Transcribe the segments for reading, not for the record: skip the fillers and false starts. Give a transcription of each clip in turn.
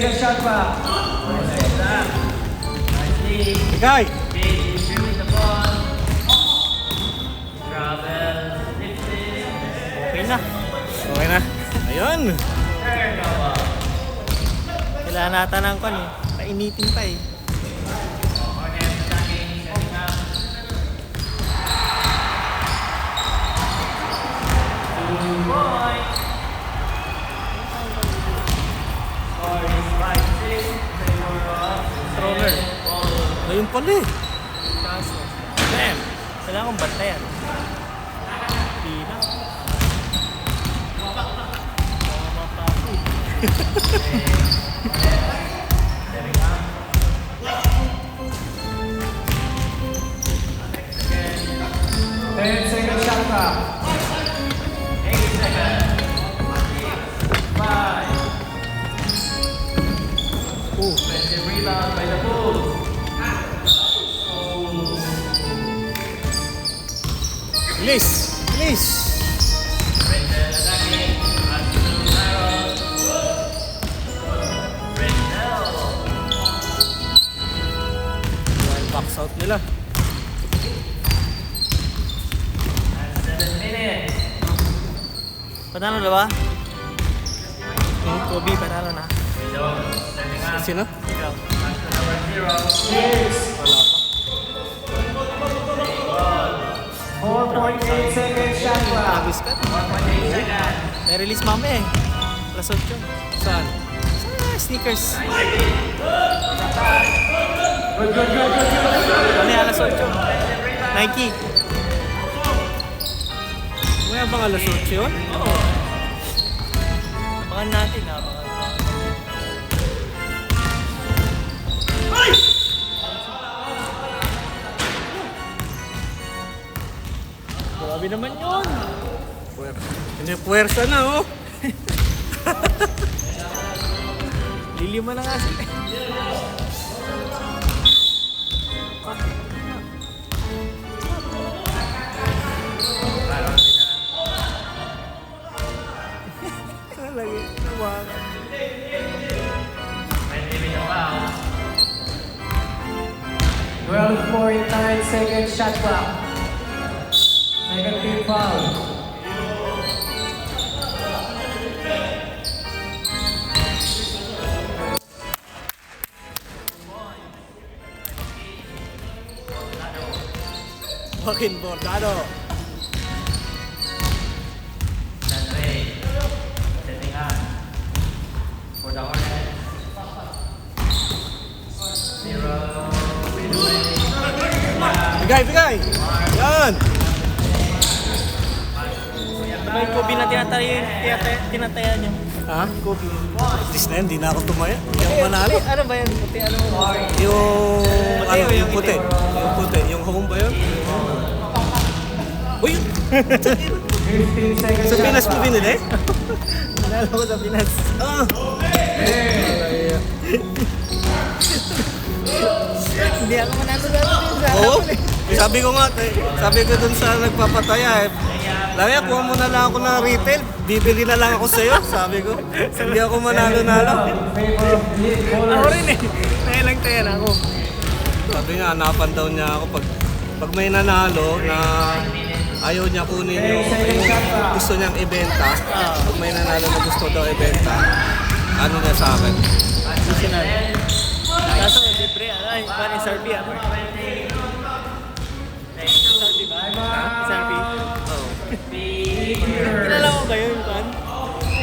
second shot clock. Ikay! Okay na. Okay na. Ayun. Kailangan nata ng kon eh. Painitin pa eh. Controller. Ayun pala eh. Kaso. Damn. Kailangan kong bantayan. Hindi na. Third second shot clock. 8 seconds. 5. Offensive rebound by the Bulls. Bilis! Bilis! Brendel attacking. Absolute arrow. Brendel. One box out nila. And 7 minutes. Panalo na ba? Yung Kobe, panalo na. Jones setting up. Sino? Ikaw. Back to number 0. Cheers. Wala pa. 4.8 second shot clock. Travis Scott. 1.8 seconds. May release mamaya eh. Plus 8. Saan? Sa sneakers. Good. Ano yan, alas 8? Nike. May abang alas 8 yun? Oo. Abangan natin ha. Abangan. Grabe naman yun. Hindi, puwersa na oh. Lilima na nga sila. Lagi nawakan. 20-minute foul. 12.9 second shot clock. Second team foul. Fucking Bordado. Andre setting up for the Hornets. 0 midway. Bigay, bigay! Yan! Diba yung Kobe na tinatayan niyo? Ha? Kobe. At least na yan, di na ako tumaya. Hindi ako manalo. Ano ba yan? Puti, ano mo? Yung... Puti Ano, o yung yung puti. itim? Yung puti. Yung home ba yun? Uy! 15 seconds Sa Pinas mo binili? Nanalo ko sa Pinas. Ah! Hindi ako manalo sa Pinas. Oo. Sabi ko nga, sabi ko dun sa nagpapataya eh. Laya, kuha mo na lang ako ng retail. Bibili na lang ako sa'yo. Sabi ko. Hindi ako manalo-nalo. Favor of lead Ako bowlers. rin eh. Nahilang tayo na ako. Sabi nga, hanapan daw niya ako pag may nanalo na ayaw niya kunin yung gusto niyang ibenta. Pag may nanalo na gusto daw ibenta, ano niya sa akin? Susunod. Kaso, libre. Ay, parang SRP ah. SRP ba? SRP? Oo. Kilala ko kayo yung kan?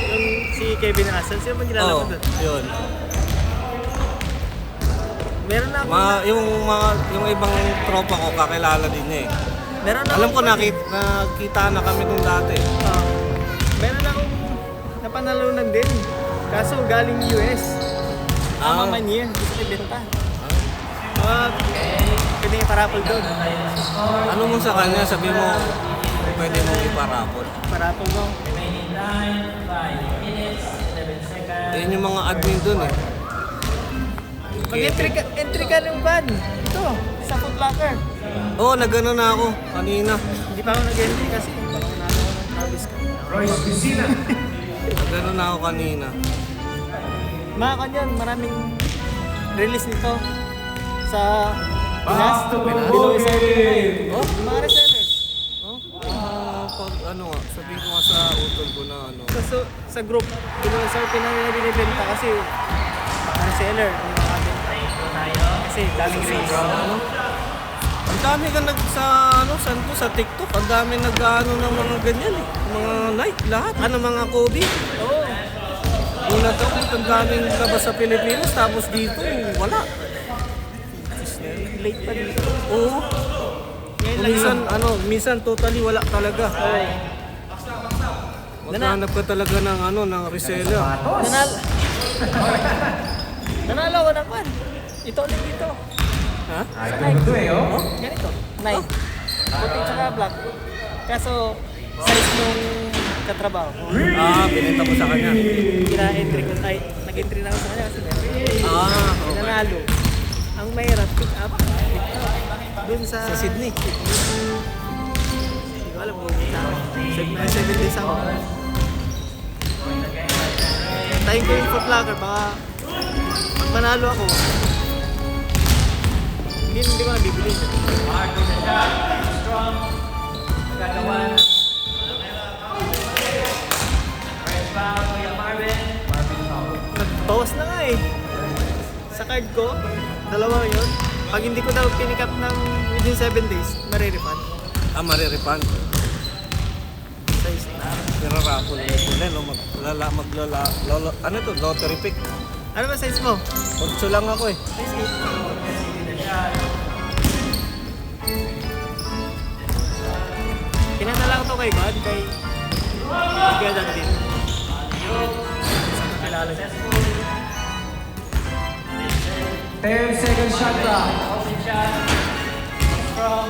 Yung si Kevin Asal. Sino ba kilala ko Oo, doon? yun. Meron na ako. Yung ibang tropa ko kakilala din niya eh. Meron na Alam ko akong- nakita na kami nung dati. Meron akong napanalunan din. Kaso galing US. Ah. Mama niya. Gusto ibenta. Pwede yung parapol doon. Ano mo sa kanya? Sabi mo, pwede mo iparapol. Parapol mo. Remaining time, 5 minutes, 11 seconds. Yun yung mga admin dun eh. Mag-entry ka ng van. Ito, sa Foot Locker. Oo, nagano na ako kanina. Hindi pa ako nag-entry kasi. Pangunalo ko ng Travis Scott. Royce Piscina. Nagano na ako kanina. Kanyan, maraming release nito sa Pinas. Basketball Below sa game. Oh, mga reseller. Oh? Pag ano nga, sabihin ko nga sa utol ko na ano. Sa group, below sa Pinas nila binibenta kasi mga reseller. Yung mga benta. Kasi daming release. Ano? Ang dami ka sa ano, saan ko, sa TikTok, ang dami nag-ano ng mga ganyan eh. Mga Nike, lahat. Ano mga Kobe. Oo. Una to, ang daming labas sa Pilipinas, tapos dito, wala. Late pa dito. Oo. Ngayon lang Minsan, yun. minsan totally wala talaga. Oo. Maghanap ka talaga ng ano, ng reseller. Nanalo. Nanalo ako ng kwan. Ito ulit dito. Ha? Ay, ito eh, oh. Ganito. Nine. Puti tsaka black. Kaso, size nung katrabaho. Binenta mo sa kanya. Kina-entry ko. Ay, nag-entry na ako sa kanya kasi meron. Okay. Nanalo. Ang mahirap, pick up. Dun sa Sydney. Hindi ko alam kung may 7 days ako. Tayin ko yung Foot Locker, baka pag manalo ako, hindi ko na bibili. Strong. Gagawa na. First foul, Kuya Marvin. Nagbawas na nga eh. Sa card ko, dalawa yun. Pag hindi ko daw pinick up ng within 7 days, marirefund. Marirepand. Size na. Pero raffle nila, no? Ano to? Lottery pick. Ano ba size mo? 8 lang ako eh. Size 8. Kinatala ko to kay God, kay Gadan din. Kilala siya. 10 second shot clock. Open shot. Strong.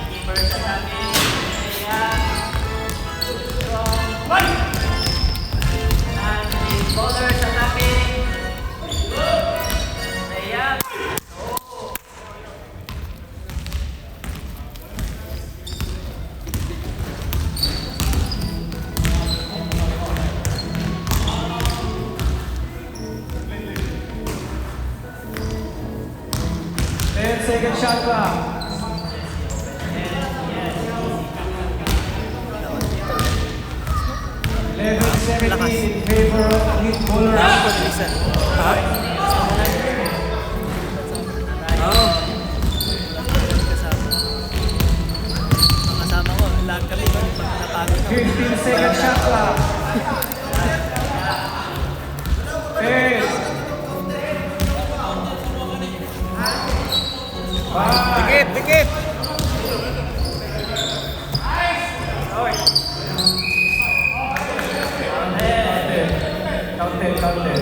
Keepers attacking. Strong. And the bowlers attacking. Layup. Second shot clock. Level 17 in favor of Heat Bowler. Listen. Oo. Kasama ko, lahat kami pag napagod ako. 15 second shot clock. 10. Dikit, dikit! Counted.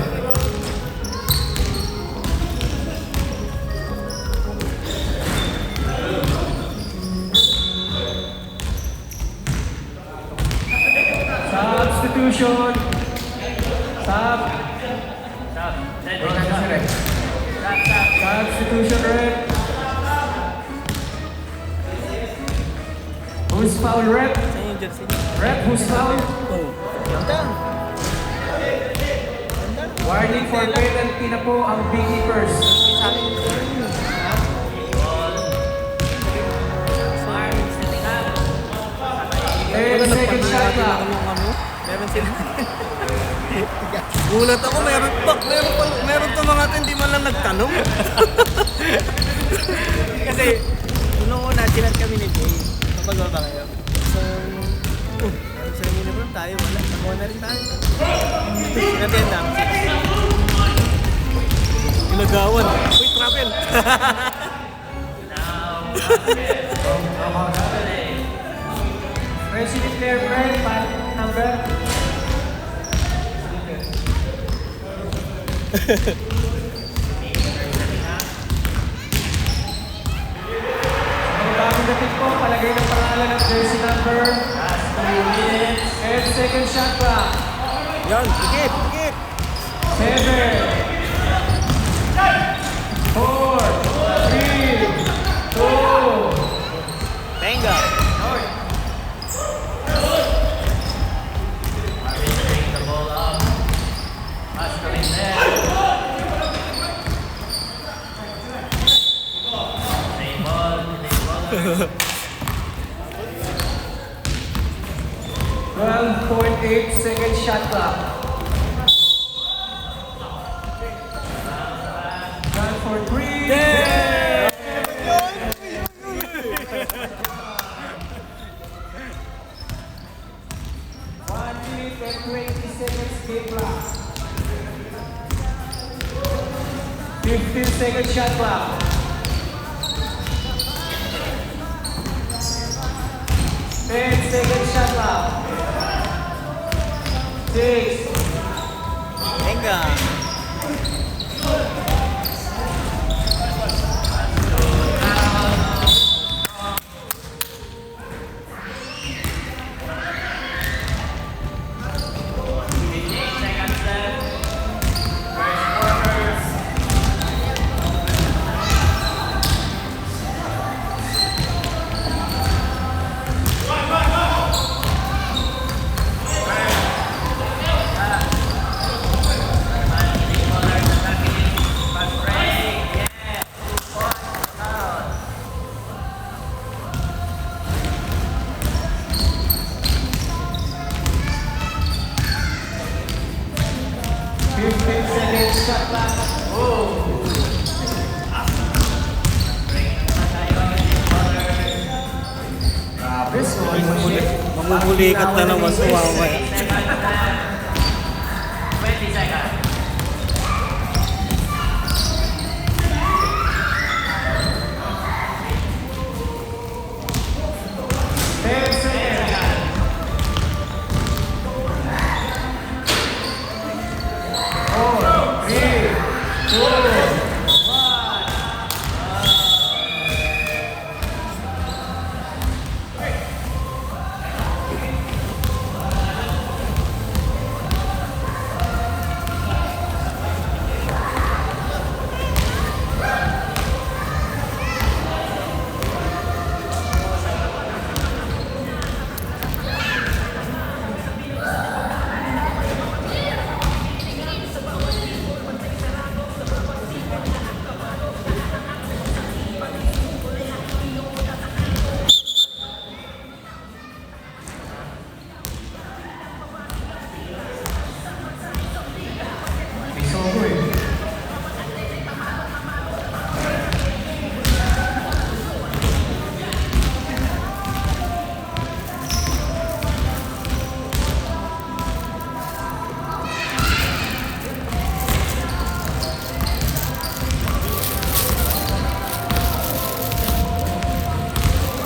Substitution. Substitution rep. Who's foul rep? Saan yung jersey? Rep, who's foul? Ganda. Warning for penalty na po ang beekeepers. Sa akin yung Marvin setting up. 10 second shot clock. meron sila. Gulat ako, meron pa mga hindi man lang nagtanong. Kasi, unang una, chinat kami ni Jay. Kapag ba kayo? So, meron sa inyo naman tayo, wala. Nakuha na rin tayo. Sinatihan namin sila. Ginagawan. Uy, travel! President Claire Brand, number. Ang bagong dating po, palagay ng pangalan ng jersey number. 10 second shot clock. Yan, dikit, dikit! 7, 4, 3, 2, Tenga. 12.8 second shot clock. 12 for 3. Yeah! One minute and 20 seconds game clock. 15 second shot clock. 10 second shot clock. 6. Venga! Mamumulikat na naman sa mamaya. 20 seconds.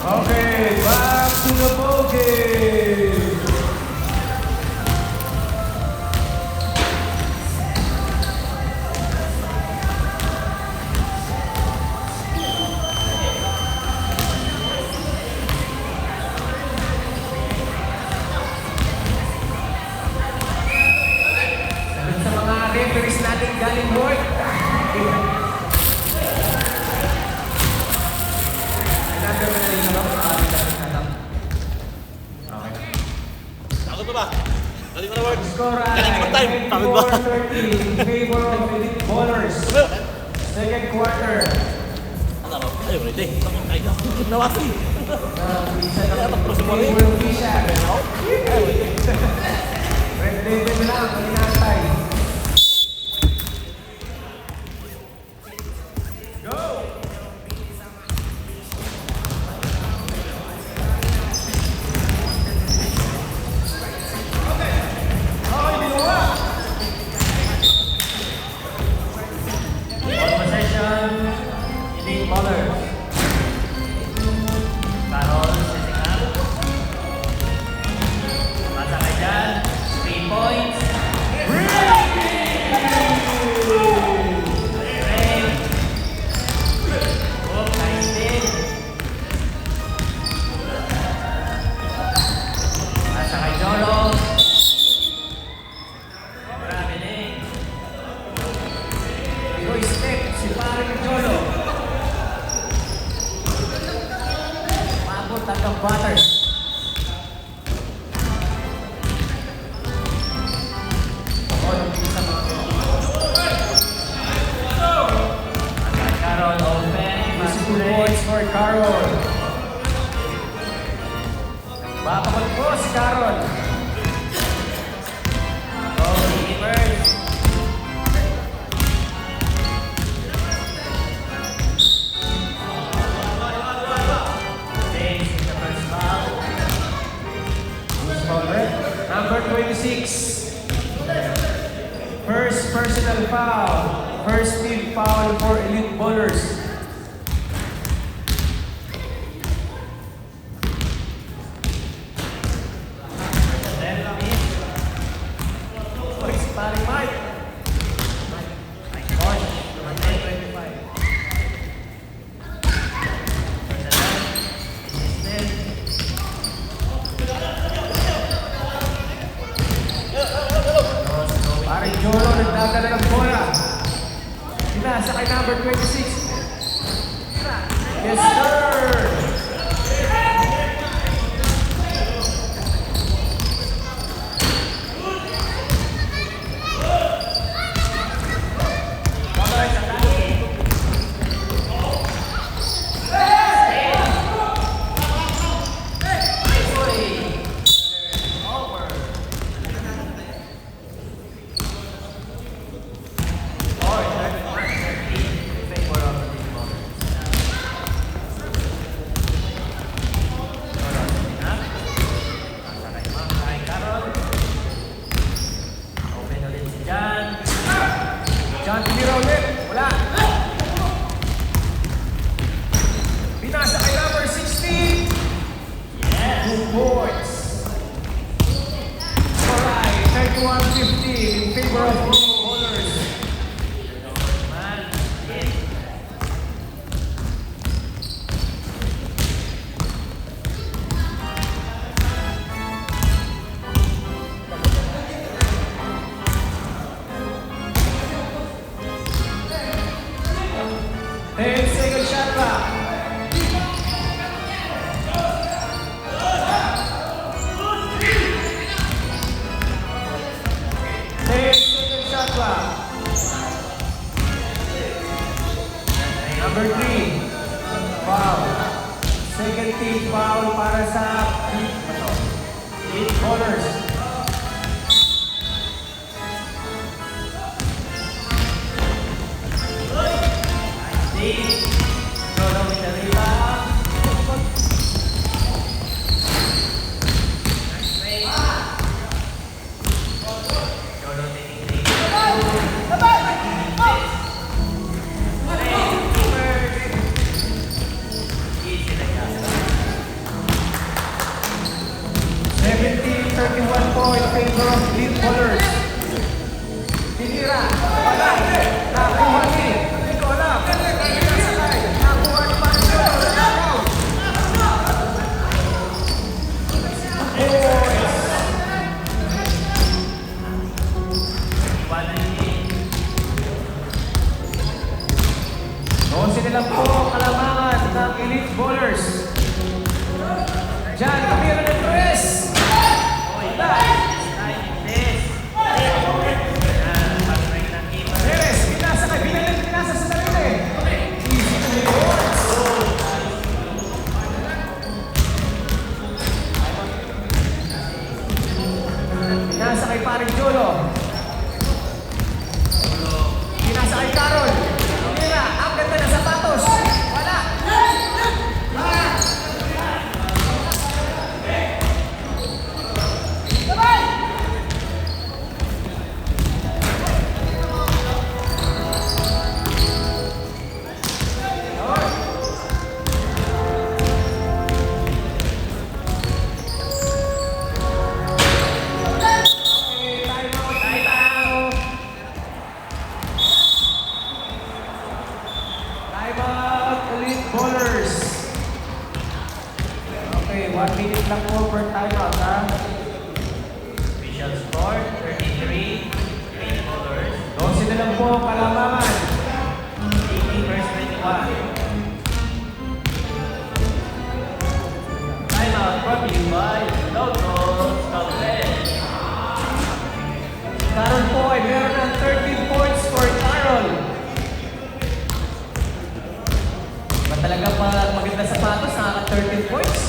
Okay, back to the ball game. Sabi sa mga referees natin galing board. Score ay 24-30 in favor of Elite Ballers. Second quarter. Will Fisher. Red David lang, inatay. One possession. Elite Ballers. Carol setting up. Pasa kay Jan. 3 points. Ray. Oh, nice din. Pasa kay Jolo. Grabe din. Ito step, si Paring Jolo. Mabot hanggang Butters. Carol open. 2 points for Carol. Pinasa kay number 26. Yes, sir! John, tinira ulit. Wala. Pinasa kay number 16. 2 points. Alright, 31-50 in favor of Blue Bowlers. Second shot clock. Second shot clock. Number 3. Foul. Second team foul para sa Blue Bowlers. Jono with the rebound. Jono taking the 17-31 point in favor of Blue Bowlers. Tinira, wala, nakuha ni, hindi ko alam. Nakuha ni Mario, out. Noon sila lang po ang kalamangan ng Elite Bowlers. Diyan, kamira ng press. Perez, pinasa kay Binalin, pinasa sa sarili. Easy to the boards. Pinasa kay paring Jolo. Pinasa kay Carol. Mira, ang ganda ng sapatos. Wala. Timeout, Elite Bowlers. Okay, 1 minute lang po per timeout, ha? Official score 33. Elite Bowlers. 12 na lang po, kalamangan. 18-21. Timeout brought to you by Logos College. Carol po ay meron ng 13 points for Carol. Ba talaga pag maganda sapatos, nakaka 13 points?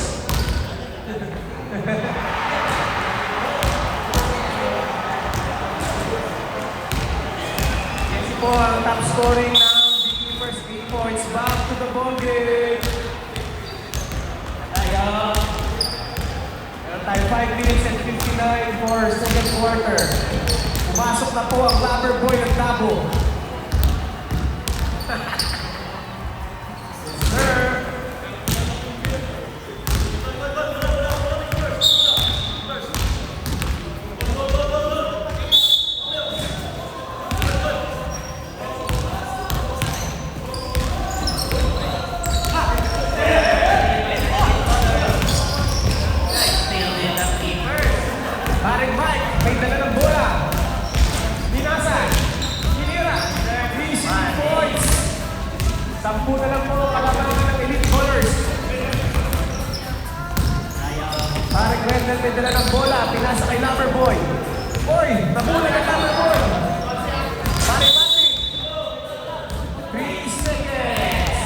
Kasi po ang top scoring ng BT first 8 points. Back to the ball game. Tayo. Meron tayo 5 minutes and 59 for second quarter. Pumasok na po ang lover boy ng Tabo. Sir. Still in the keepers. Paring Mike, may dala ng bola. Binasa. Hinira. na lang po kalaban ng Elite Ballers. Parang Grendel may dala ng bola, pinasa kay Loverboy. Oy, nabulag ang Loverboy. Parang Patrick. 3 seconds.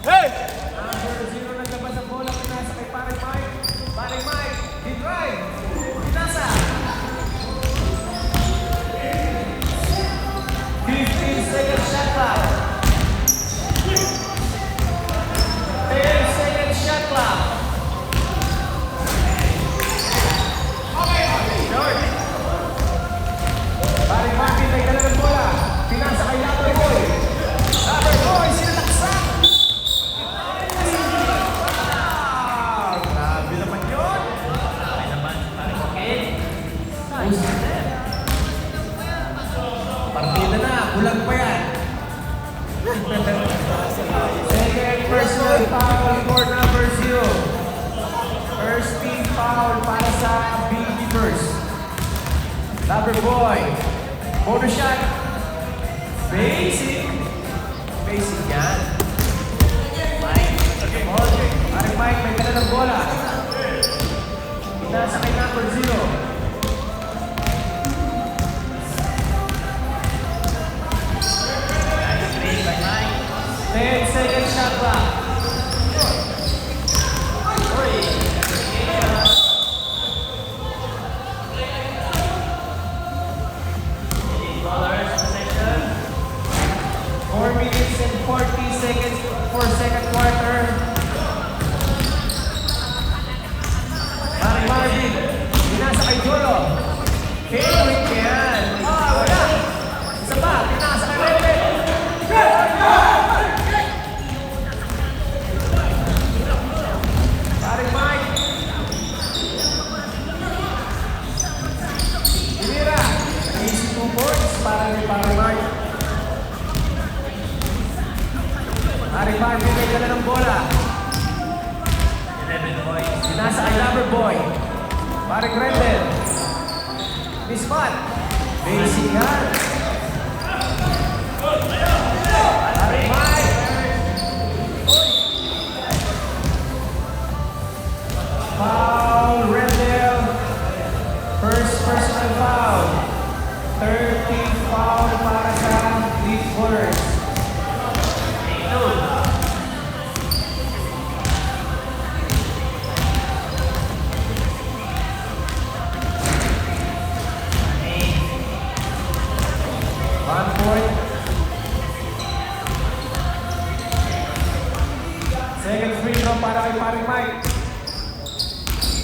Hey! Number 0 naglabas ang bola, pinasa kay Parang Mike. Parang Mike, di-drive. Pinasa. 15 seconds shot clock. 10 seconds shot clock. Short. Parang Marvin may dala ng bola. Pinasa kay Loverboy. Loverboy, sinalaksak. Ah, grabe naman yun. Okay naman, parang okay. Partida na, kulang pa yan. Second personal foul for number 0. First team foul para sa Big Keepers. Loverboy. Bonus shot. Basic. Basic yan. Mike. Parang Mike, may dala ng bola. Pinasa kay number 0. Screen by Mike. 10 seconds shot clock. Ballers possession. 4 minutes and 40 seconds for second quarter. Parang Marvin, pinasa kay Jolo. Favorite yan. Ah, wala. Isa pa, pinasa kay Rebe. Parang Mike. Dinira, easy 2 points para kay Parang Mike. Parang Marvin may dala ng bola. 11 points. Pinasa kay Loverboy. Parang Grendel. Miss Pat. Basic yan. Parang Mike. Foul, Grendel. First personal foul. 13 foul para sa Leaf Ballers. Take 2. One point. Second free throw para kay Parang Mike.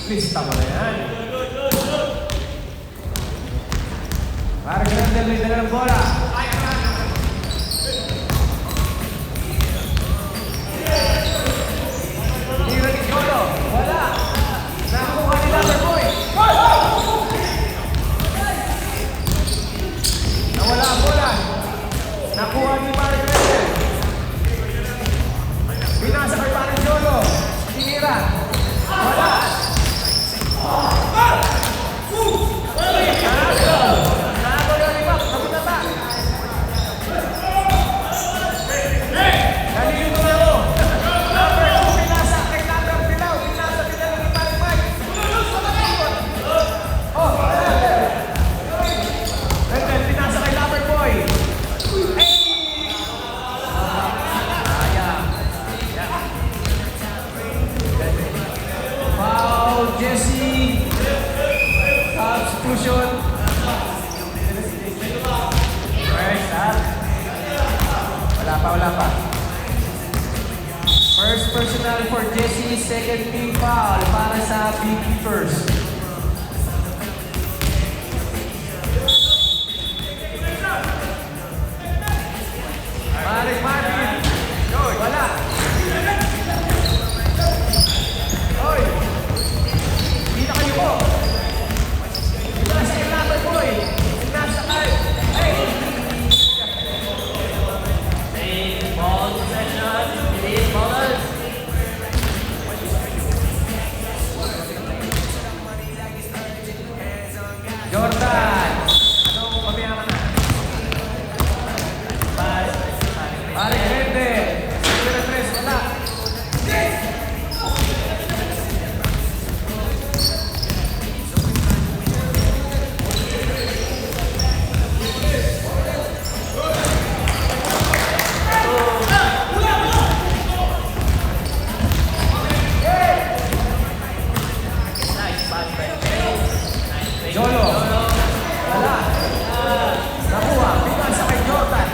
Please, tama na yan. Parang Grendel may dala ng bola. Tira ni Jolo. Wala. Nakuha ni Loverboy. Nawala ang bola. Nakuha ni Parang Grendel. Pinasa kay Parang Jolo. Tinira. Wala. Nakago yung rebound. Napunta ba? Nalilito na ako. Number 2, pinasa kay Ladrang Pilaw. Pinasa pinala ni Parang Mike. Oh, Grendel, pinasa kay Loverboy. Hey! Foul, Jesse. Substitution. First up. Wala pa. First personal for Jesse, second team foul para sa Big Keepers. Marek Marvin. Wala. Oy. Hindi na kayo po. Pinasa kay Loverboy. Pinasa kay. Hey. Take ball possession. Elite Ballers. Jolo. Wala. Nakuha. Pinasa kay Jordan.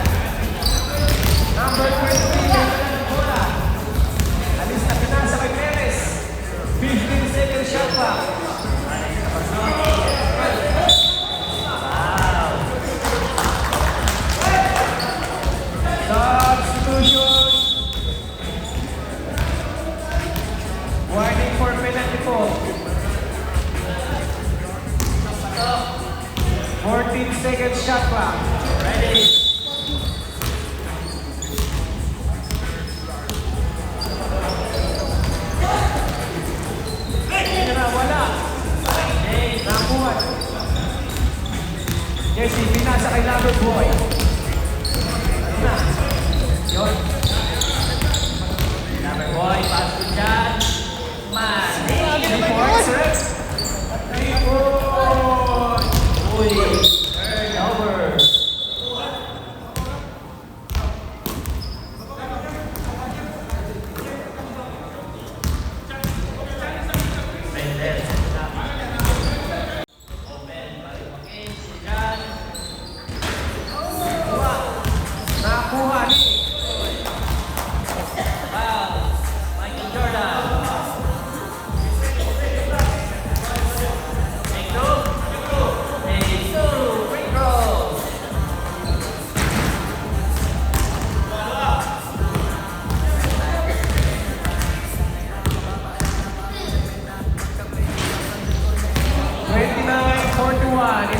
Number 23, bola. Alis na pinasa kay Perez. 15 seconds shot pa. Substitution. Warning for penalty po. 14 seconds shot pa. Ready. Tira, wala. Nakuha. Jesse, pinasa kay Loverboy. Ano na? Yun. Number boy, pass to John. Man. 3 points, right? 3 points. Uy. Turnover. Nakuha ni Michael Jordan. Take two. Free throw.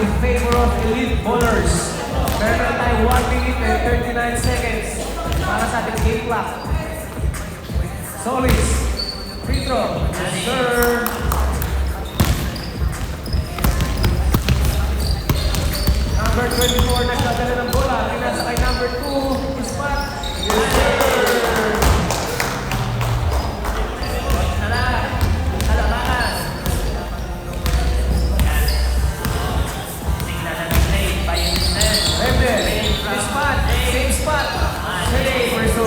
in favor of elite bowlers. Meron tayo 1 minute and 39 seconds para sa ating game clock. Solis, free throw. Yes, sir. Number 24, nagdadala ng bola. Pinasa kay number 2, Ispat. Yes, sir. Ispat, same spot. Hey, person.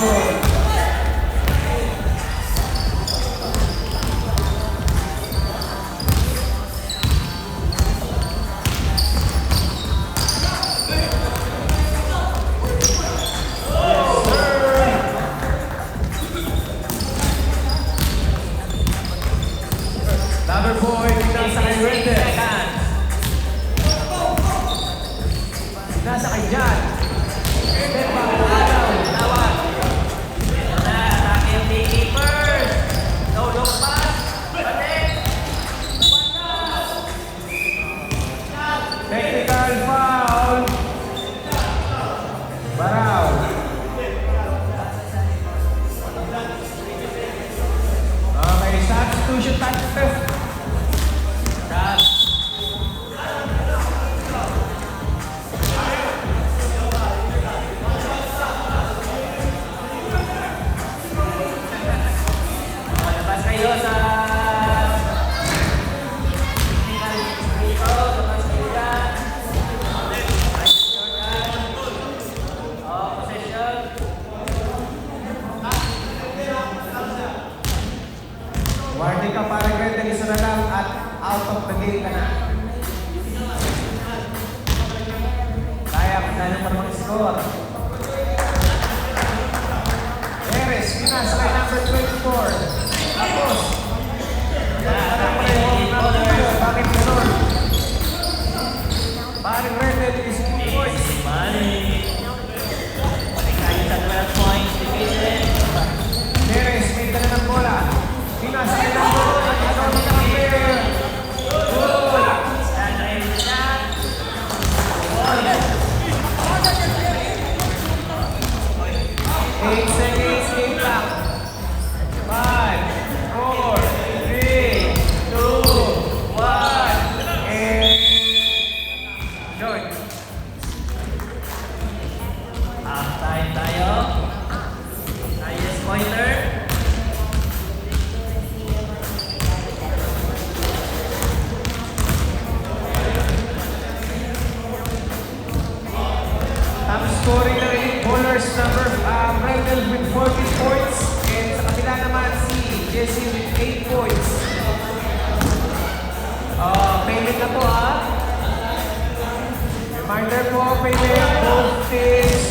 Loverboy, nasa kay Render. Nasa kay Jan. Step back, Alaw. Tawag. Ito na, atake yung keepers. No long pass. Balik. Technical foul. Baraw. Okay, substitution time. Stop. Labas kayo sa labas kayo dyan. Possession. Warning ka para Greta, isa na lang at out of the game ka na. Kaya pa mag-score. Perez, pinasa kay number 24. Tapos, parang pareho ng number. Bakit gano'n? Parang Greta is 2 points. Balik tayo sa 12 points division. Perez, may dala ng bola. Pinasa kay number 1 at ano na number. Good. Stand ready to shot. 8 seconds, game clock. 5, 4, 3, 2, 1, and join. Half time tayo. Highest pointer. Top scoring ng elite bowlers number Brendel with 40 points and sa kabila naman si Jesse with 8 points. Payment na to ha. Prepare po ang payment, both teams.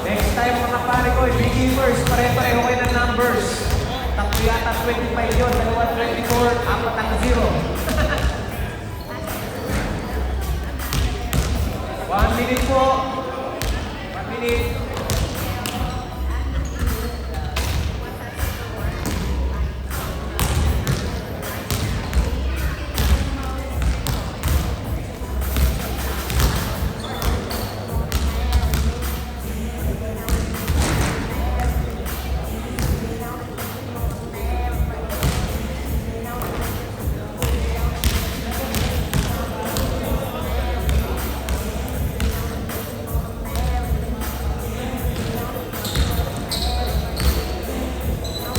Next time mga pare ko, beginners, pare-pareho kayo ng numbers. Tatlo yata 25 yun, dalawa 24, apat ang 0. 1 minute po. 1 minute.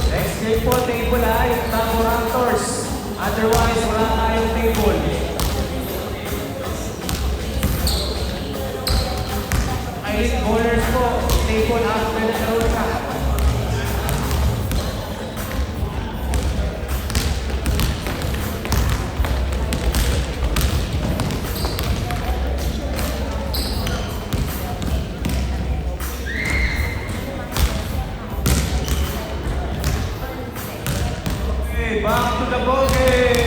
Next game po, table ha, yung Tango Raptors. Otherwise, wala tayong table. Elite bowlers po, table after the road track. Okay, back to the ball game.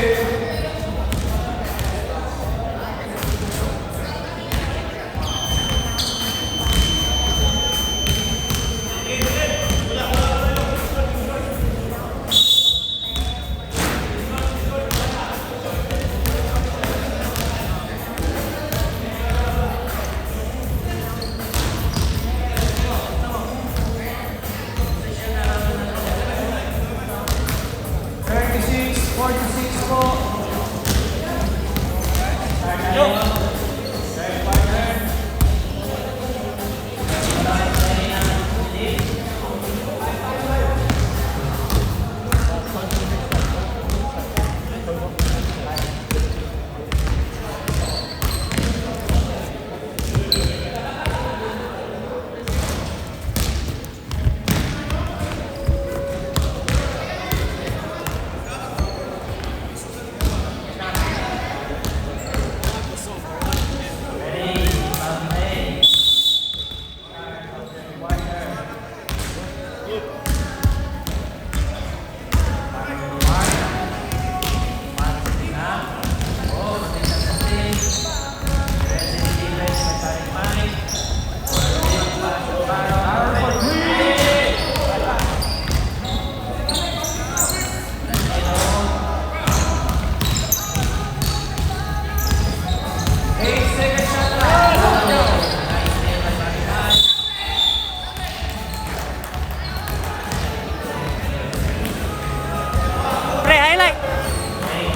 Pre, highlight!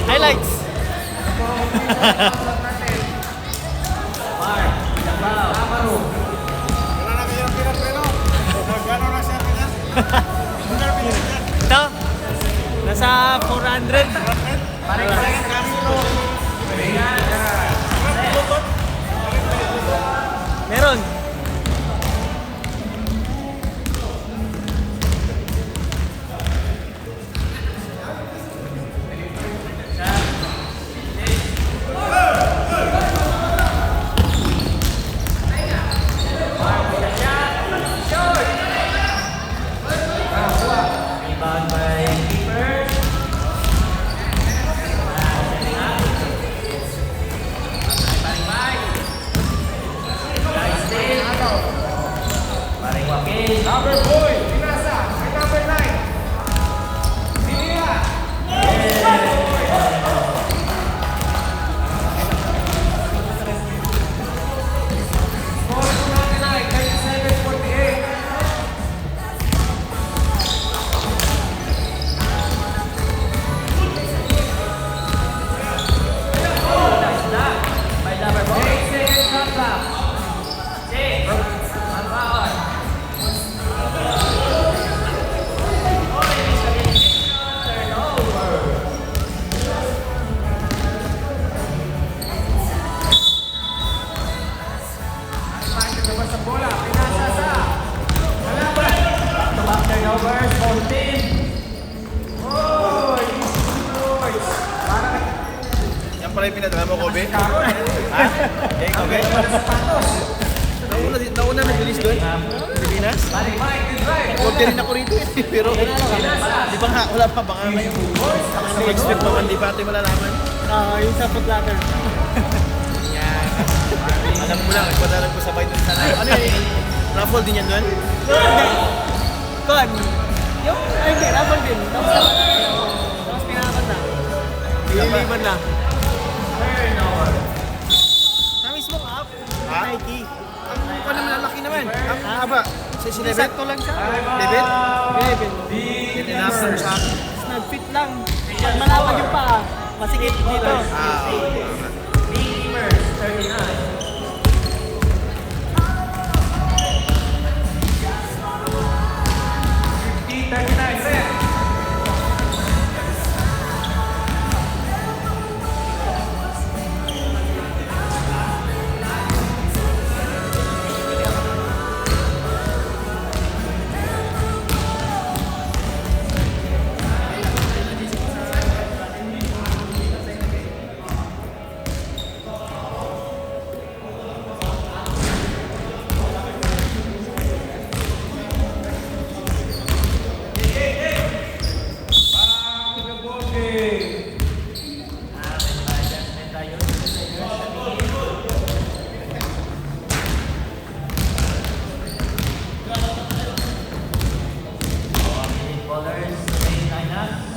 Highlights! Ito, nasa 400. Meron. Rebound by keeper. Number boy, Pinasa, and number 9. Sinira. Score 299, 37-48. By number 4. 8 seconds shot clock. 6. One foul. Turnovers, 14. Oy! Oy! Parang Yan pala yung pinadala mo, Kobe? Karo eh. Ha? Eh, Kobe? Nauna nag-release doon? Pilipinas? Balik Mike is right. Huwag rin ako rito eh. Pero, di ba nga, wala pa baka may expect mo man, di pa ito malalaman. Yung sa footlocker. Yan. Alam mo lang, ipadalag ko sabay doon sana. Ano yun? Raffle din yan doon? Kon. Yung, ay hindi, raffle din. Tapos pinakakanta. Liliban na. Sa mismong app, Ha? Nike. Ang mukha naman, lalaki naman. Ang haba. Sa si Levet? Sakto lang siya. Levet? 11. Yan enough sa akin. Tapos nag-fit lang. Pag malapad yung paa, masikip dito. Beekeepers, 39. Ballers, main lineup.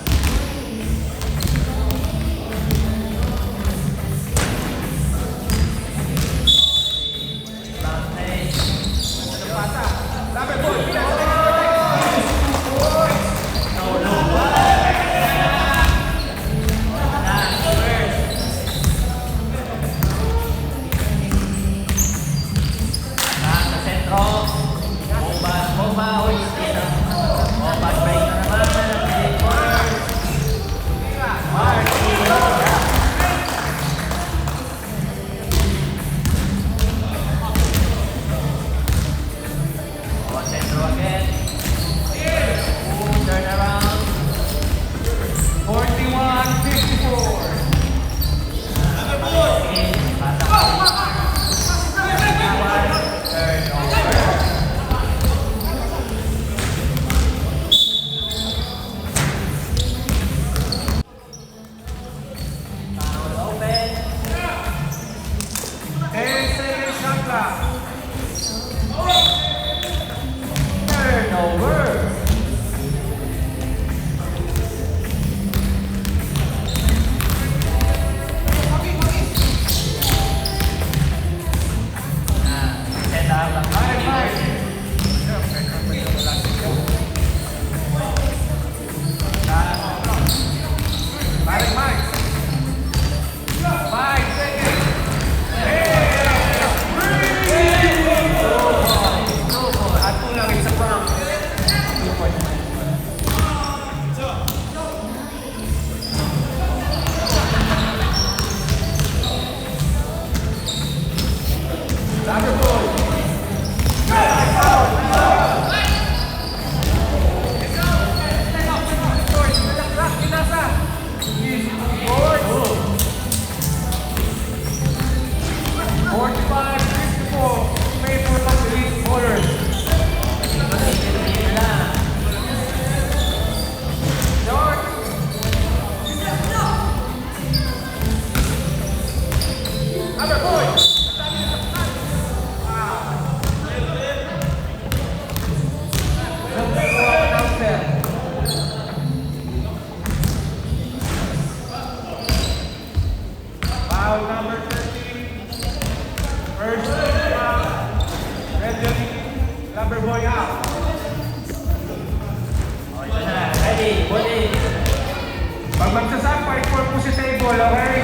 Pag magsasak, pa-report po si table, okay?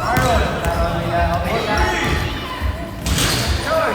Aaron. Joy.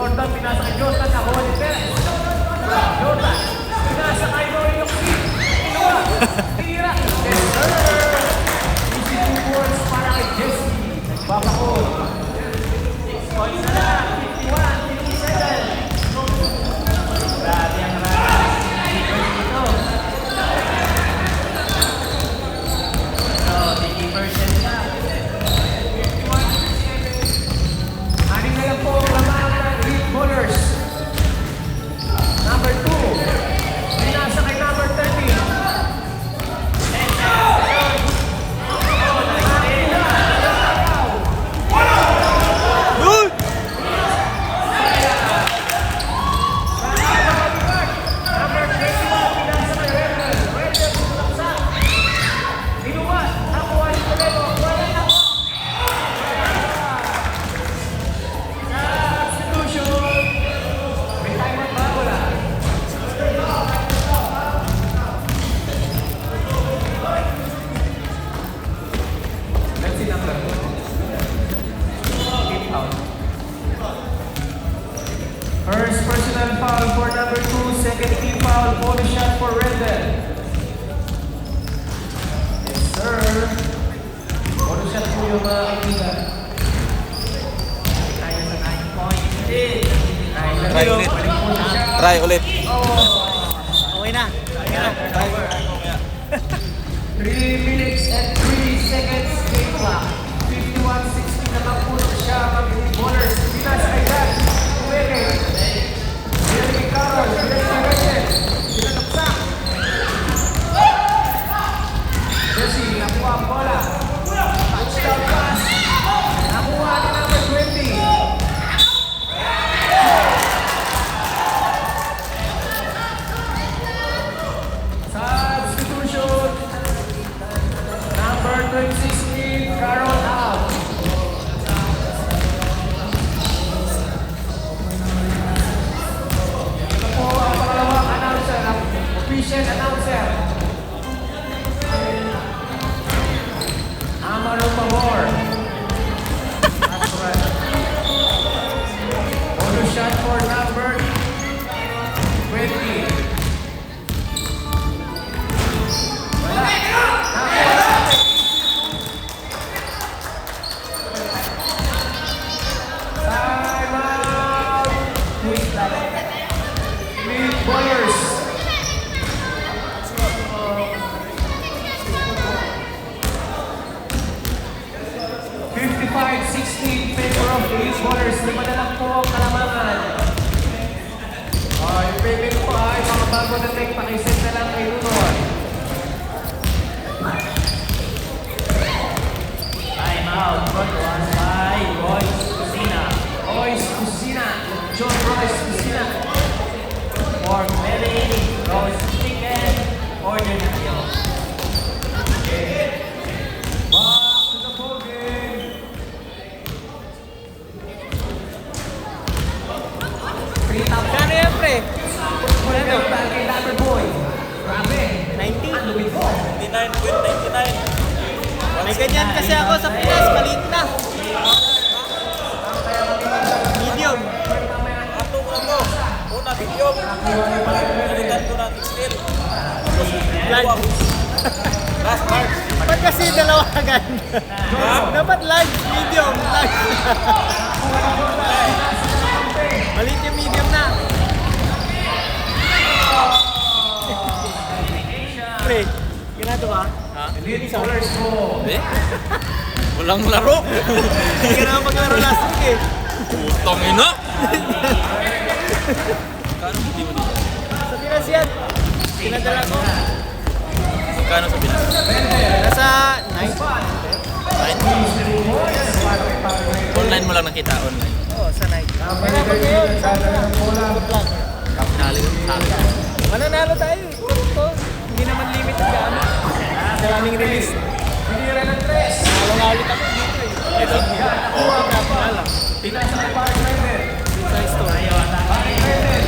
Jordan, pinasa kay Jordan, nakuha ni Perez. Jordan, pinasa kay Roy Locsin. Kinuha, tira. Yes, sir. Easy 2 points para kay Jesse. Babakol. 6 points na lang. 51-57. Grabe ang dito. So, the keepers na. Aning na lang po ang laman ng lead bowlers. Number 2, pinasa kay number 13. Number 21, pinasa kay Redden. Redden, tulaksak. Binuhat, nakuha ni Toledo. Wala na po. Substitution. May timeout ba? Wala. Let's see number 2. Keep out. First personal foul for number 2, second team foul, bonus shot for Redden. Yes, sir. Bonus shot po yung mga kaibigan. Tayo sa 9 points din. Try ulit. Try ulit. Okay na. Okay na. 3 minutes and 3 seconds game clock. 51-16 naman po siya mag-lead bowlers. Pinas kay Dan. Umeke. Jeremy Carroll. Jeremy Redden. Pinanaksak. Jesse, nakuha ang bola. Touchdown pass. Nakuha ni number 20. Substitution. Number 26, Carol out. Ito po ang pangalawang announcer, ang official announcer. Amaro Pabor. That's right. Bonus shot for number 20. Timeout! Lead bowlers. (55-16) favor of lead bowlers. Lima na lang po ang kalamangan. Yung payment po ay mga bago na take, pakisend na lang kay Lunor. Time out. Brought to us by Royce Kusina. Royce Kusina. John Royce Kusina. Pork belly, roast chicken, order na kayo. Back to the ball game. Free top. Kano yan, pre? Wala na yung kay Lover Boy. Grabe. 90? Ang lumit mo. 99.99. May ganyan kasi ako sa Pinas, maliit na. Medium. Ato ko na to. Una, medium. Palitan ko na still. Large. Last part. Ba't kasi dalawa agad? Dapat large, medium, large. Maliit yung medium na. Pre, ginagawa? Lead bowlers mo. Eh? Walang laro. Hindi ka naman maglaro last week eh. Putong ina. Kano hindi mo dito? Sa Pinas yan. Pinadala ko. Kano sa Pinas? Nasa 9. Online mo lang nakita, online. Oo, sa 9. Kaya ako ngayon, sa vlog. Naling sa akin. Mananalo tayo eh. Ito, hindi naman limit ang gamit. Maraming release. Pinira ng 3. Wala ulit ako dito eh. Ito? Oo, lang. Pinasa kay Park Redden. Sa store. Park Redden.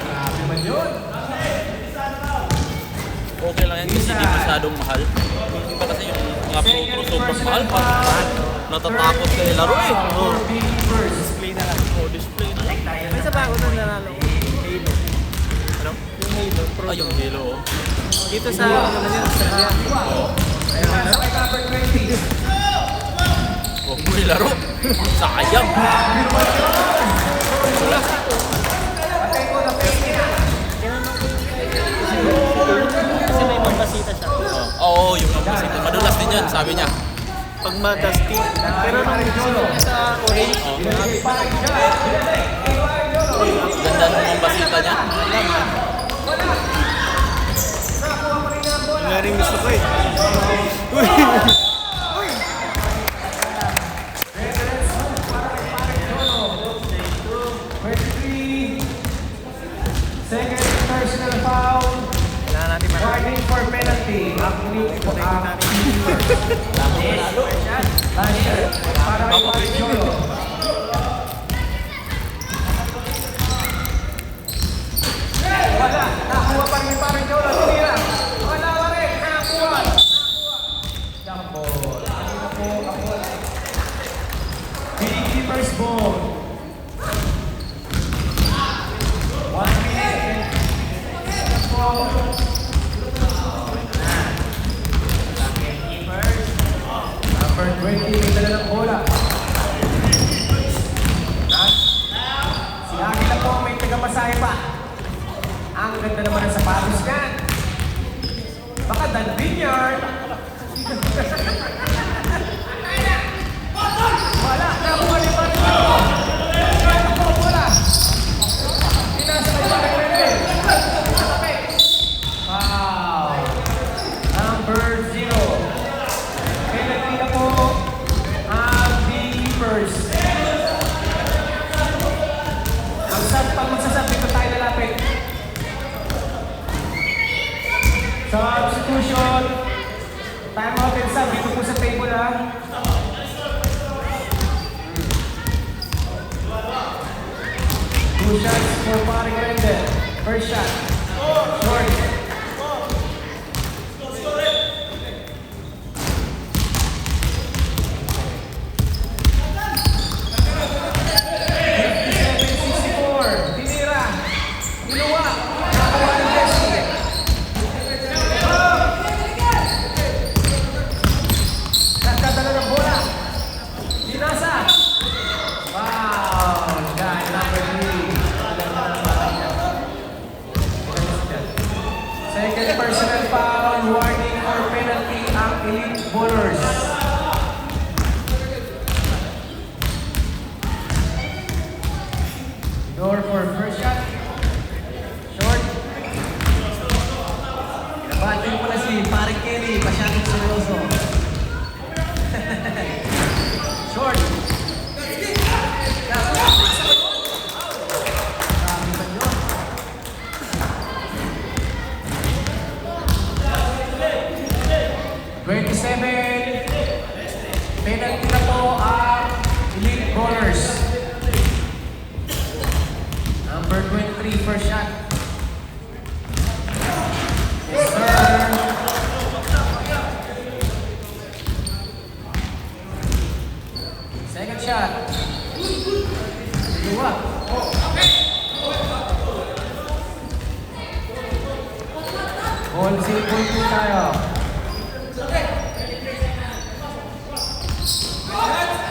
Grabe man yun. Okay lang yan kasi hindi masyadong mahal. Iba kasi yung mga pro sobrang mahal pa. Natatakot kayo laro eh. Oh, display na lang. Oh, display na lang. May isa pa ako doon nanalo ko. Halo. Ano? Yung Halo. Pro. Ay, yung Halo. Oh. Dito sa Australia. Huwag mo ilaro. Sayang. Kasi may magbasita siya. Oo, yung ambassador. Madulas din yun, sabi niya. Pag madusty. Pero nung sunod niya sa orange, Ganda ng ambasita niya. nga rin gusto ko eh. Second personal foul. Kailangan natin Warning for penalty. Ang ulit po ang Lasher. Para kay Paring Jolo. Wala. Nakuha pa rin ni Paring Jolo. Tinira. Wala pa rin. Nakuha. Jump ball. Kanina po ako. Keeper's ball. 1 minute. Number 20, may dala ng bola. Si Agila po, may tagapasahe pa. Ang ganda naman ng sapatos niyan. Baka dalbin yan. Wala, nakuha ni Paring Jolo. Nakuha bola. Pinasa kay Paring Rene. Wow. Number 0. Penalty na po ang Keepers. Pag magsasab, dito tayo lalapit. Substitution. Time out and sub. Dito po sa table ha. Two shots for Paring Rende. First shot. Short. Tinira. Inuwa. Nakakuha ni Jesse. Nagdadala ng bola. Dinasa. Wow. Guy number 3. Second personal foul. Warning or penalty ang Elite Bowlers. Door for first shot. Short. Kinabatin ko na si Paring Kelly. Masyadong seryoso. Short. Sabi ba yun? Penalty na po ang Elite Bowlers. Number 23, first shot. Yes, sir. Second shot. Dua. Ball simple po tayo.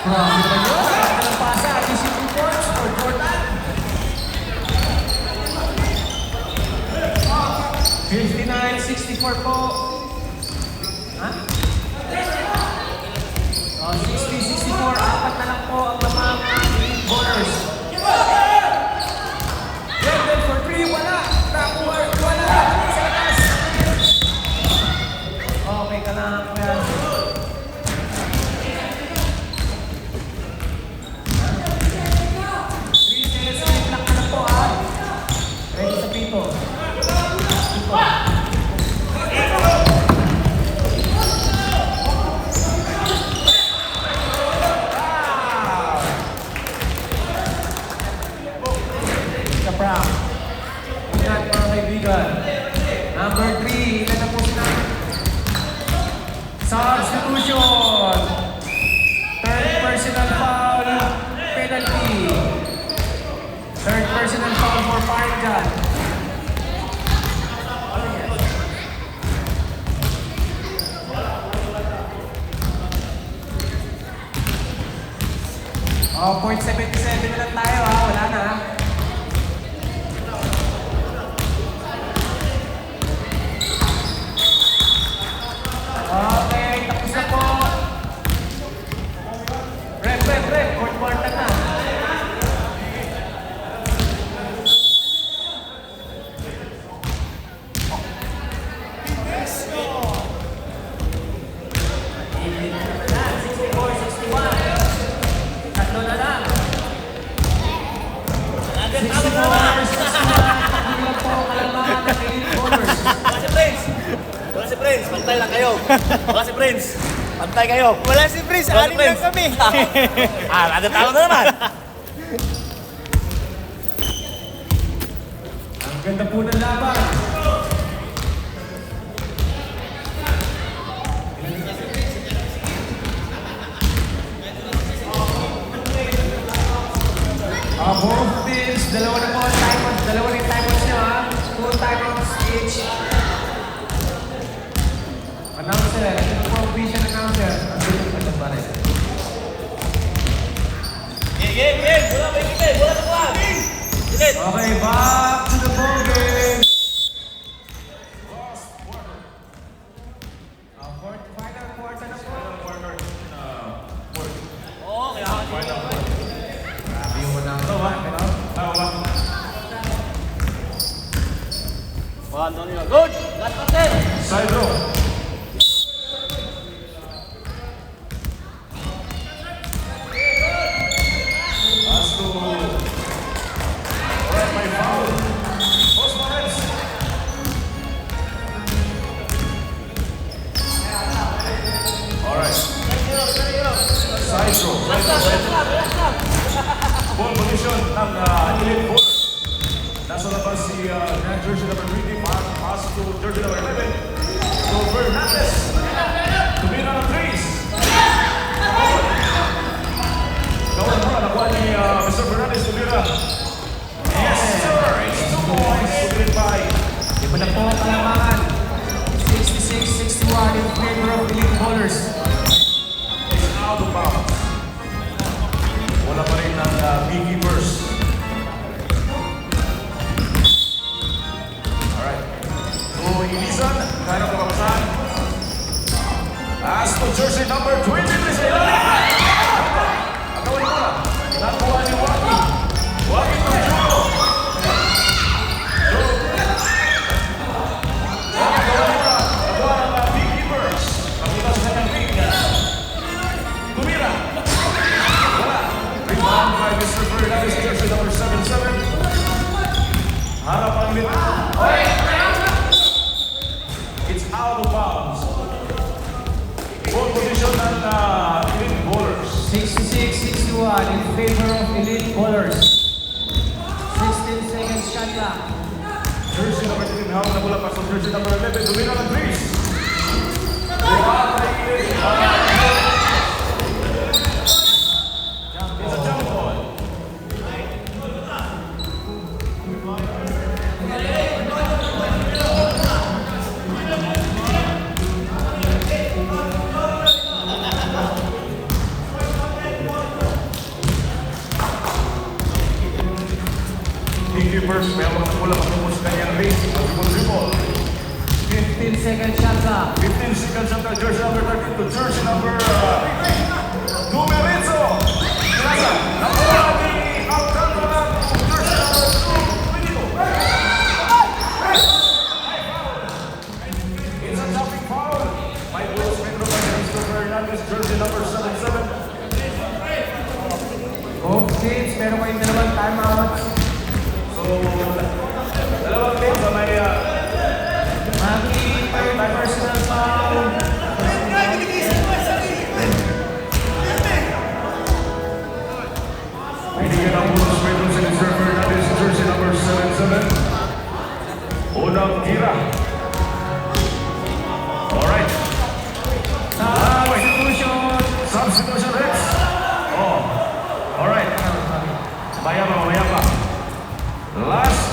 Grabe ba yun? Ang pasa, 22 points for Jordan. 59-64 po. Ha? Oh, 60-64. Apat na lang po ang lamang Elite Bowlers. Brandon for 3. Wala. Nakuha. Wala. Sa lakas. Okay ka lang. Kuya. 3 minutes. Lock na po ha. Ready sa people. People. Oh, 0.77 na lang tayo ha. Wala na. Okay, tapos na po. Rep. Fourth quarter na. Tatlo na lang. Wala si Prince! Wala si Prince! Pantay lang kayo! Wala si Prince! Pantay kayo! Wala si Prince, Wala si anim lang Prince. kami. Ada tao na naman! Ang ganda po ng laban. Both teams, dalawa na po ang timeouts. Dalawa na yung timeouts nyo ha. 2 timeouts each. Announcer, ito po ang vision announcer. Ang vision pa rin. Game! Bola ba yung Bola na kuha! Ulit! Okay, back to the ball game. Final quarter na po. Oo, kaya Grabe yung unang Good! Last pass! Side row. Ball position ng Elite Four. Nasa labas si jersey number 20, pass to jersey number 11. So Fernandez, tumira ng threes. Gawin mo, nakuha ni Mr. Fernandez tumira. Yes, sir! It's 2 points. Submitted by Iba na po ang kalamangan. 66-61 in favor of Elite Bowlers. out of bounds. Wala pa rin ng beekeepers. Alright. So, Ilizan, kaya ka papasan. As to jersey number 23 sa ilalim. Agawin mo na. Nakuha ni Waki. Waki to Juro. Agawin mo na. Nakuha ng beekeepers. Pakita sa kanyang ring. Tumira. Wala. Rebound by Mr. Fernandez, jersey number 77. Harapan ulit. It's out of bounds. Ball position ng Elite Bowlers. 66-61 in favor of Elite Bowlers. 16 seconds shot clock. Jersey number 13, hawak na bola pa sa jersey number 11. Tumira ng threes. Rebound by Elite. It's a jump ball. Beekeepers, meron na bola patungkol sa kanyang ring. Dribble. 15 seconds shot clock. 15 seconds after jersey number 13 to jersey number Dumerizzo. Nasa, nakuha ni Alcantara to jersey number 22. It's a jumping foul. May bulos metro by Mr. Fernandez, jersey number 77. Both teams, meron kayong dalawang timeouts. So, dalawang teams na may Maki, third personal foul. binigyan ang bulos metro si Mr. Fernandez, jersey number 77. Unang tira. Alright. Substitution. Substitution Rex. Oh. Alright. Maya pa. Last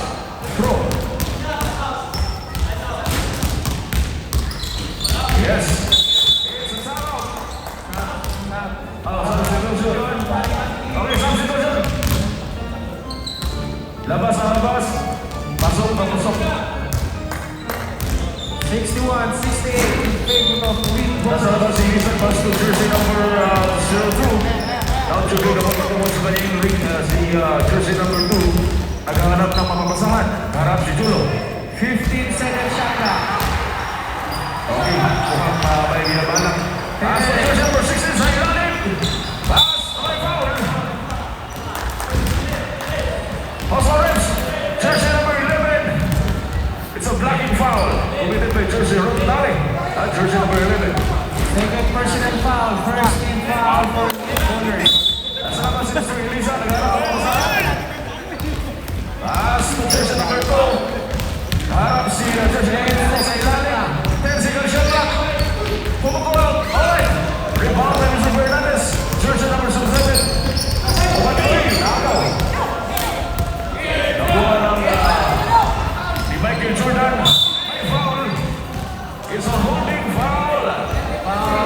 61-68 in favor of Lead Nasa Bowlers. labas si Ethan Basto, jersey number 02. Nautsugo na pagkakamot sa kanyang ring si jersey number 2. Naghahanap ng mamapasahan. Harap si Julo. 15-second shot clock. Okay, mukhang may binabalak. Pass to jersey number 16 sa ilalim. Pass, may foul. Hustle reps, jersey number 11. It's a blocking foul committed by jersey Rotary at jersey number 11. Second personal foul. First team foul for Lead Bowlers. Nasa labas si Mr. Elisa, nagharap ang pasahan. Pass to jersey number 2. Harap si jersey number 2 sa ilalim. 10-second shot clock. Pumukulong. Okay. Rebound by Mr. Fernandez. Jersey number 7. Umatili. Nakaw. Nakuha ng ni Michael Jordan. May foul. It's a holding foul.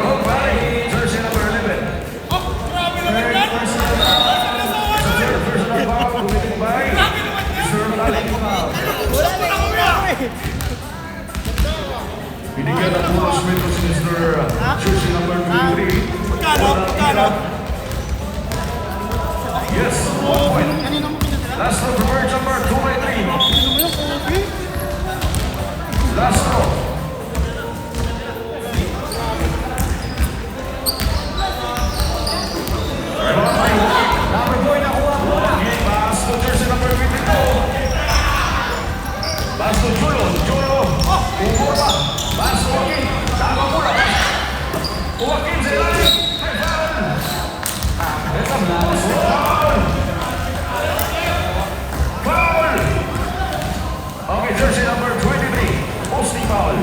Road Valley. Jersey number 11. Third personal foul. It's a third personal foul committed by Mr. Valley. Wala na yung Binigyan ng bonus medal si Mr. Jersey number 23. Magkano? Yes, 1 point. Last row, preferred number 2 by 3. Last row. Number boy nakuha mo. Pass to jersey number 52. Pass to Julo. Julo. Umurma. Pass to Joaquin. Tama mula. Joaquin sa ilalim. May foul. Foul. Foul. Okay, jersey number 23. Posting foul.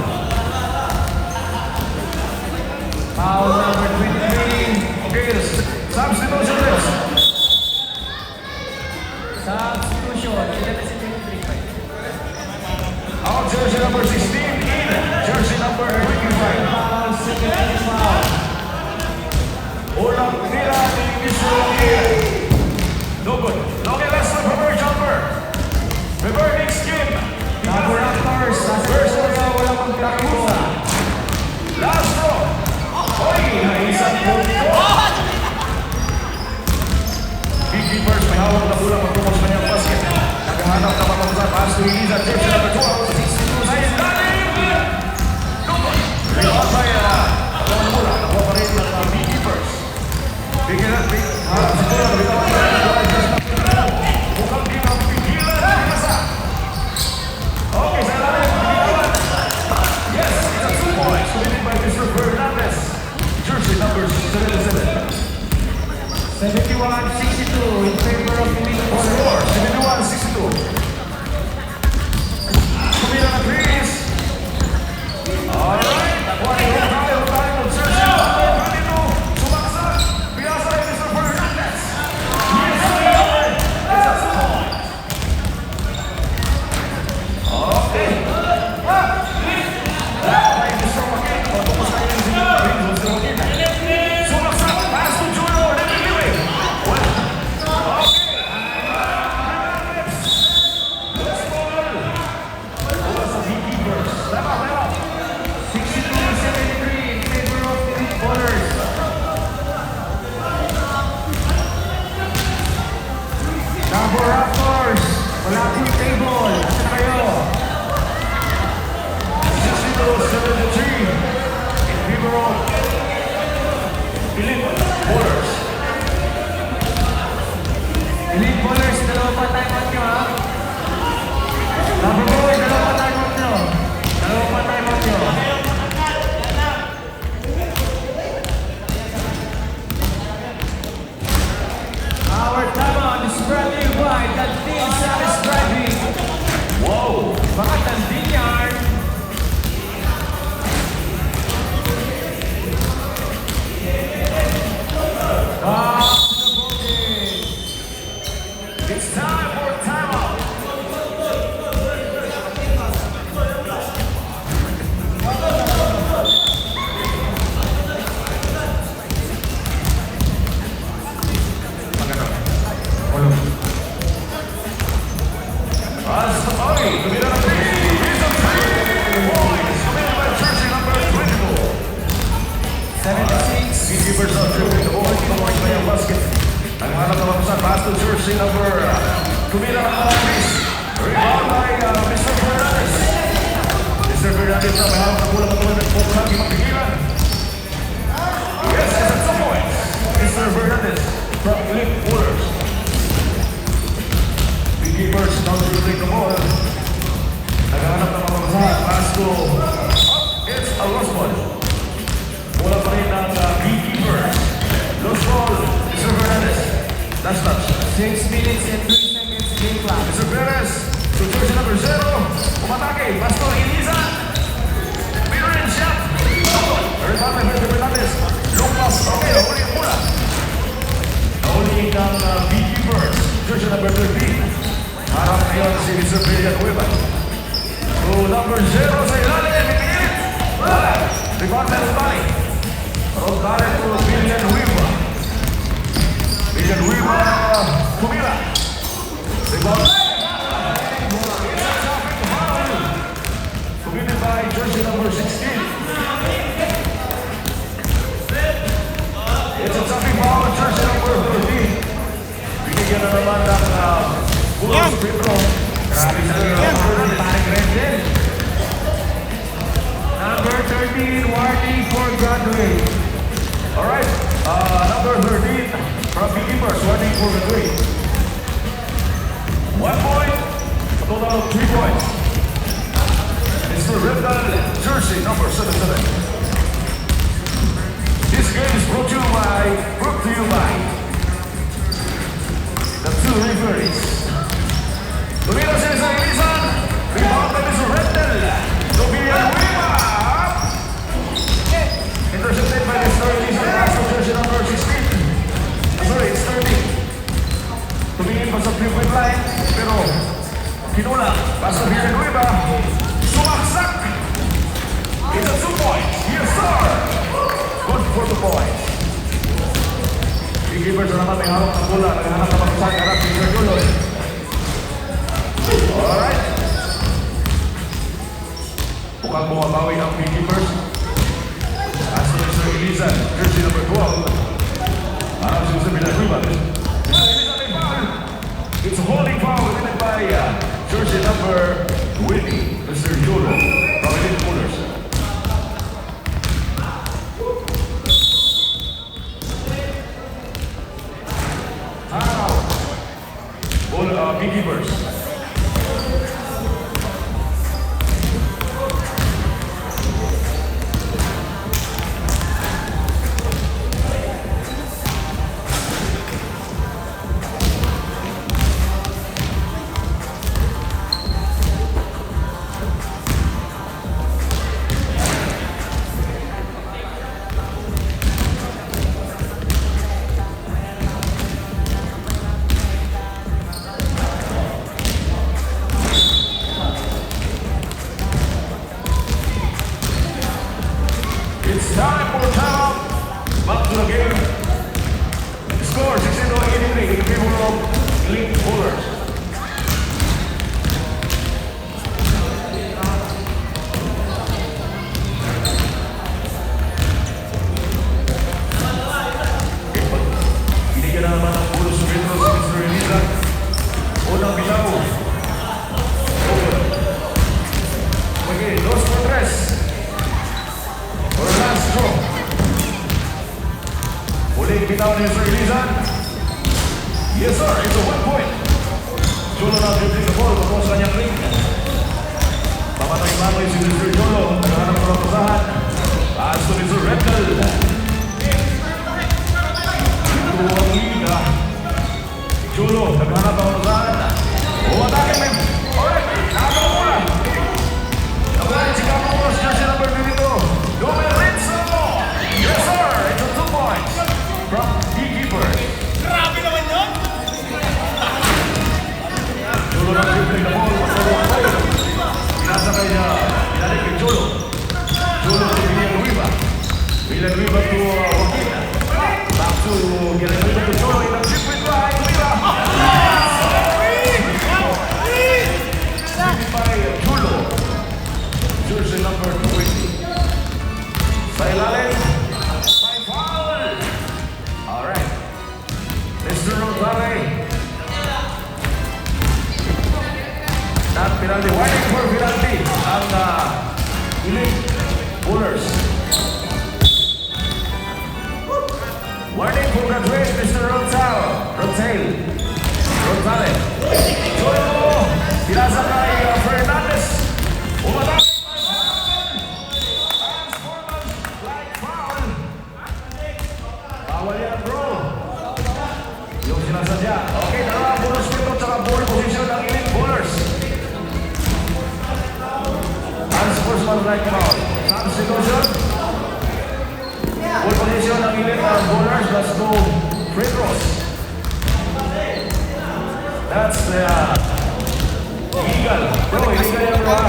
Foul number 23. Okay, substitution list. Substitution. Sila na si 23. Out jersey number 16 in jersey number 25. Foul, second team foul. Unang tira ni Mr. Joaquin. No good. Okay, last one for jumper. Reverting skin. Number Raptors. Nasa ito walang magkakusa. Last row. Oy, naisang punto. Beekeepers may hawak na bola patungo sa kanyang basket. Naghahanap na mapapasal. Pass to Eliza. Jersey number 2. Out sa 62 sa ilalim. No good. Rebound by patungo na bola. Nakuha pa rin ng Beekeepers. Bigyan natin. Harap si bola. Rebound by jersey number 2. Mukhang di na pigilan ang kasa. Okay, sa ilalim. Yes, it's a 2 points. Committed by Mr. Fernandez. Jersey number 77. 71-62 in favor of Lead Bowlers. Score, 71-62. Kumila na Chris. Alright. Nakuha ni Rotary ng jersey number 22. Sumaksak. Pinasa ni Mr. Fernandez. Yes, it's a 2 point. Okay. Okay, Mr. Joaquin. Pagpapos tayo ng Mr. Joaquin. Sumaksak. Pass to Julo. Nagiliwin. Well, Number Raptors. Wala po yung table. Asa na kayo? 62-73 in favor of Elite Bowlers. Lead Bowlers, dalawa pa time out nyo, ha? Number boy, dalawa pa time out nyo. Dalawa pa time out nyo. Our timeout is brought to you by Dantin Salis Driving. Wow! Mga Dantin yan. It's time for timeout. As okay, tumira na pass to jersey number Kumira Alvarez. Rebound by Mr. Fernandez. Mr. Fernandez na may hawak na bola po lagi mapigilan. Yes, it's at 2 points. Mr. Fernandez from Elite Pullers. Beekeepers now to take the ball. Naghahanap ng mga basahan. Pass to it's a lost ball. Bola pa rin ng Beekeepers. Lost ball. Mr. Fernandez. Last touch. 6 minutes and 3 seconds game clock. Mr. Perez. To jersey number 0. Umatake. Pass to Eliza. Mirren shot. Rebound by Mr. Fernandez. Long pass. Okay, nahuli ang bola. Nahuli ng Beekeepers. Jersey number 13. Harap ngayon si Mr. Villanueva. To number 0 sa ilalim. Pinilit. Rebound by Rotale. Rotale to Villanueva. Villanueva. Kumira. Rebound. Committed by jersey number 16. It's a tapping foul on jersey number 13. Binigyan na naman ng Pulos Pedro. Grabe sa parang red din. Number 13, Wardy for graduate. Alright, number 13 from Beekeepers, Wardy for graduate. 1 point, a total of 3 points. Mr. Redal, jersey number 77. This game is brought to you by the 2 referees. Tumira si Mr. Elizan. Rebound by Mr. Redal. To Villanueva. Intercepted by Mr. Elizan. Pass to jersey number 16. Sorry, it's 30. Tumingin pa sa 3-point line. Pero kinula. Pass to Villanueva. Sumaksak. It's a 2 points. Yes, sir. Good for the boys. Beekeepers na naman may hawak ng bola. Naghahanap na pagkasahan harap ni Sir Julo. Alright. Mukhang bumabawi ang Beekeepers. As to Mr. Elizan, jersey number 12. Harap si Mr. Villanueva. Mr. Elizan may foul. It's a holding foul committed by jersey number 20, Mr. Julo from Elite Pullers. Beekeepers. It's time for timeout. Back to the game. Score 16-83 in favor of Elite Pullers. Binigyan na naman ang Pulos Pedro si Mr. Elizan. Unang bitaw. Okay, 2 por 3. Orlando. Muling bitaw ni Mr. Elizan. Yes sir, it's a 1 point. Jolo na dribbling the ball patungo sa kanyang ring. Pamatay-matay si Mr. Jolo. Naghahanap ng pasahan. As to Mr. Redal. Ito ang liga. Jolo, naghahanap ng pasahan. Umatake may... Alright, nakagawa mo na. Naghahanap si Campos, jersey number 22. Lorenzo! Yes sir, it's a 2 points from Beekeepers. Grabe naman yun! Jolo na dribbling the ball. Pinasakay niya. Pinalik kay Jolo. Jolo to Villanueva. Villanueva to Joaquin. Back to Villanueva to Jolo. In the chip with by Villanueva. By Jolo. Jersey number 20. Sa ilalim. By foul. Alright. Mr. Rotale. penalty. Warning for penalty ang elite bowlers. Warning for graduate, Mr. Rotale. Joyo, pinasa kay Fernandez. Umatake. Like foul. Bawal yan, bro. Yung sinasadya. Okay, dalawa bonus dito sa ball position ng elite bowlers. Unsportsmanlike foul. Substitution. Ball position ng elite bowlers. Let's go free throws. That's the illegal. Bro, illegal yan, bro.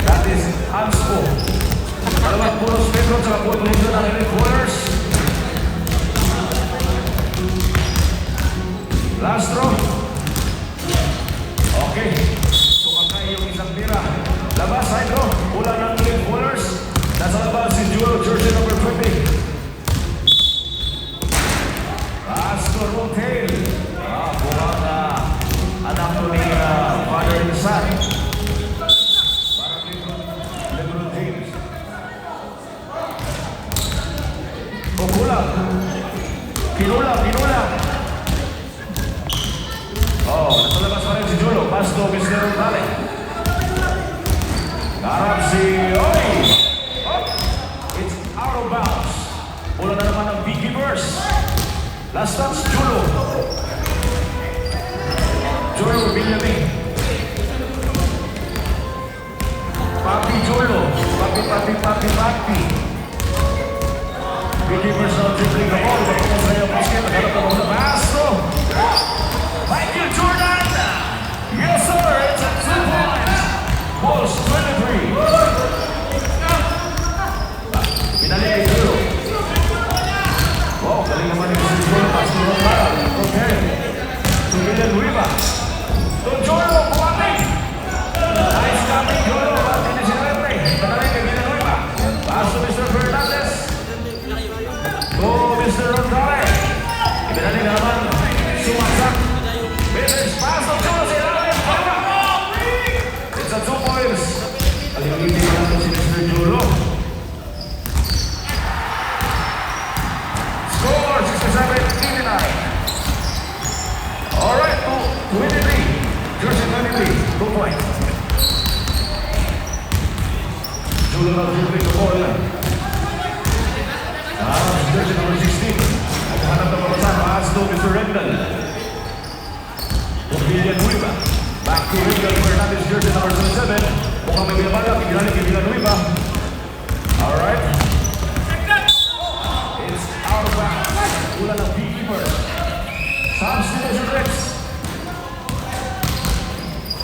That is unsport. Dalawang bonus dito sa ball position ng elite bowlers. Last throw. Okay. Sumakay yung isang tira. Labas, side throw. Ulang ng elite bowlers. Nasa labas si Jewel, jersey number 20. Asco Rotail. Buhang anak ko ni Father and Son. Parang LeBron James. O kulang. Kinulang. Nasa labas pa rin si Jolo. Pass to Mr. Rotale. Harap si Oy. It's out of bounds. Bola na naman ng Beekeepers. Last touch, Jolo. Jolo Villamin. Papi Jolo. Papi. Beekeepers now dribbling the ball. Bakit sa iyo, basket. Naghanap na mga pass. Michael Jordan! Yes, sir! It's a 2 points! Post 23! Pinalik kay Juro. Wow, galing naman yung si Juro. Pass to Rotala. Okay. To Villanueva. To Juro, kumapit! Nice coming, Juro. Ba't hindi si Retre? Pinalik kay Villanueva. Pass to Mr. Fernandez. To Mr. Rotale. Pinalik na naman. Sumaksak. Vintage pass of Jolo sa ilalim. It's a 2 points. Alilitin na natin si Mr. Jolo. Score 67-89. Alright, 23. Jersey 23. 2 points. Jolo now dribbling the ball. Jersey number 16. Naghanap na papasan. Pass to Mr. Rendell. Villanueva. Back to Rendell Fernandez, jersey number 27. Mukhang may binabala. Pinalik kay Villanueva. Alright. It's out of bounds. Ulan ng Beekeepers. Substitution trips.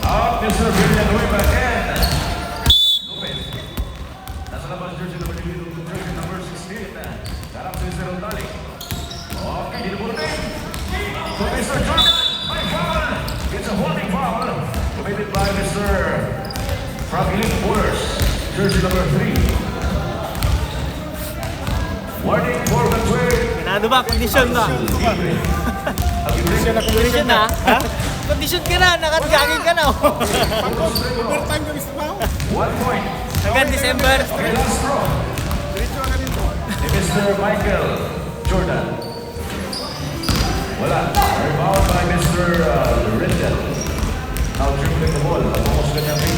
Out Mr. Villanueva and Lopez. Nasa labas jersey number 16. Sarap si Mr. Rotale. Okay, dinubulting. So Mr. Jordan. It's a holding foul committed by Mr. from elite bowlers, jersey number 3. Warning for the trade. Pinado ba? Kondisyon ba? Kondisyon na? Ha? Kondisyon ka na, nakatagagin ka na. Overtime ka, Mr. Pao. 1 point. Hanggang December. Okay, last throw. Mr. Michael Jordan. Wala. Rebound by Mr. Rendell. Now dribbling the ball. Almost kanyang feet.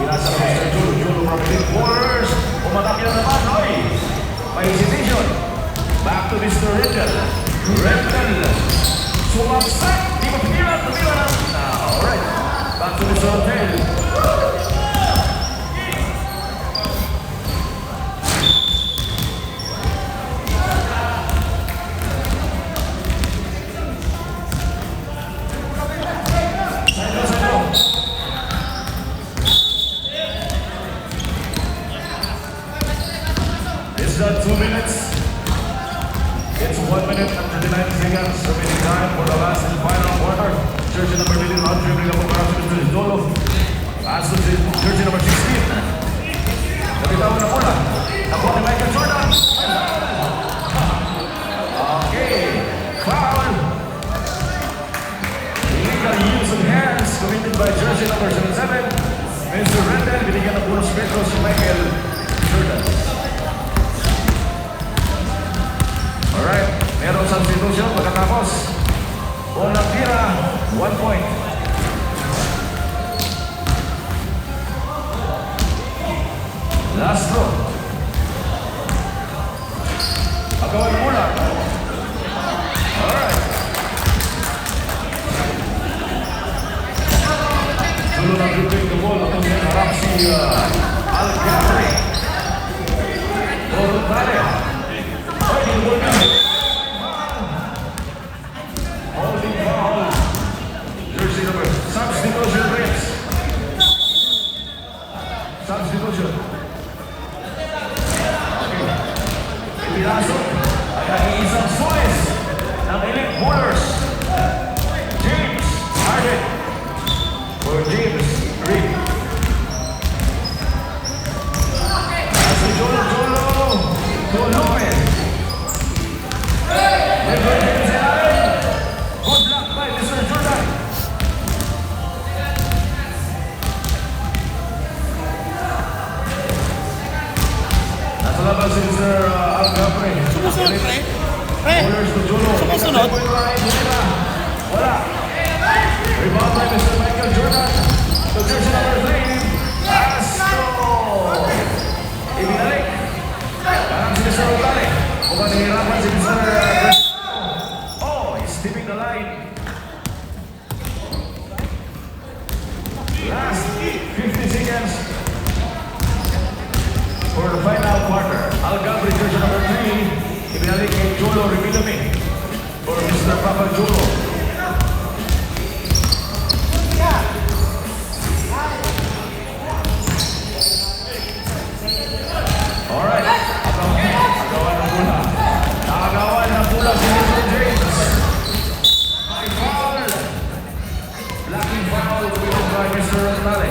Pinasa na Mr. Jolo. Jolo from elite bowlers. Umatake na naman. Oy! May hesitation. Back to Mr. Rendell. Rendell. Sumaksak. Di ba pinilan? Pinilan. Alright. Back to Mr. Hotel. It's done 2 minutes. It's 1 minute and 39 seconds remaining time for the last and final quarter. Jersey number 15 out dribbling up across Mr. Dolo. Pass to jersey number 16. Nabitawan na mula. Nakuha ni Michael Jordan. Okay. Foul. Meron substitution pagkatapos. Unang tira, 1 point. Last throw. Agawan mula. Alright. Sunod ang dribbling the ball. Ito niya harap si Alcantara. Voluntary. Ay, yung ball na. Holding foul. Jersey number. Substitution Reds. Substitution. Pinasok ay nag-iisang Suez ng Elite Bowlers. James Harden for James Reed. Si Jolo to Lopez. LeBron James and Allen. Good luck by Mr. Jordan. Nasa labas si Mr. Alcapre. Sumusunod, pre. Pre. Bowlers to Jolo. Sumusunod. Wala. Rebound by Mr. Michael Jordan. To jersey number 3. Astro. Ibinalik. Parang si Mr. Otale. Mukhang nahihirapan si Mr. Oh, he's tipping the line. Last 50 seconds for the final quarter. Alcapre, jersey number 3. Ibinalik kay Jolo Revilame for Mr. Papa Jolo. Alright. Agawan ng bola. Nakagawan ng bola si Mr. James. By foul. Blocking foul committed by Mr. Otale.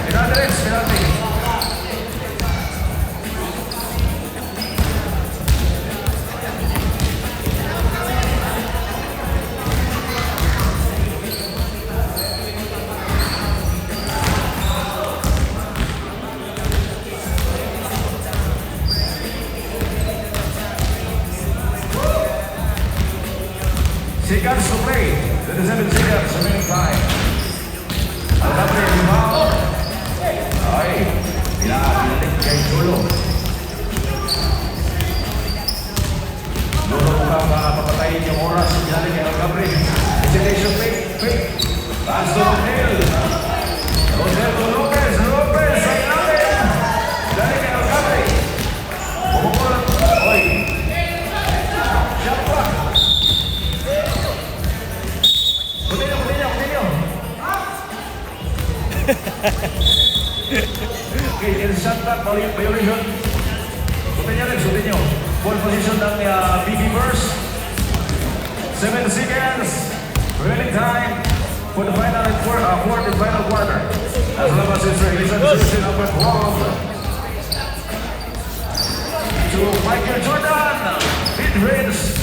Penalty. Seconds to play. 27 seconds remaining time. Alcapre, rebound. Ay, pinalik kay Jolo. Jolo mukhang papatayin yung oras. Pinalik kay Alcapre. Hesitation fake. Pass to Rodel. Rodel to Lopez. Lopez ay namin. Pinalik kay Alcapre. Bumukul. Oy. Shot clock. Continue. Okay, in shot clock violation. Continue. Ball position ng BB Burst. 7 seconds. Remaining time for the final and fourth and final quarter. As labas is released jersey number 12 to Michael Jordan. Mid-range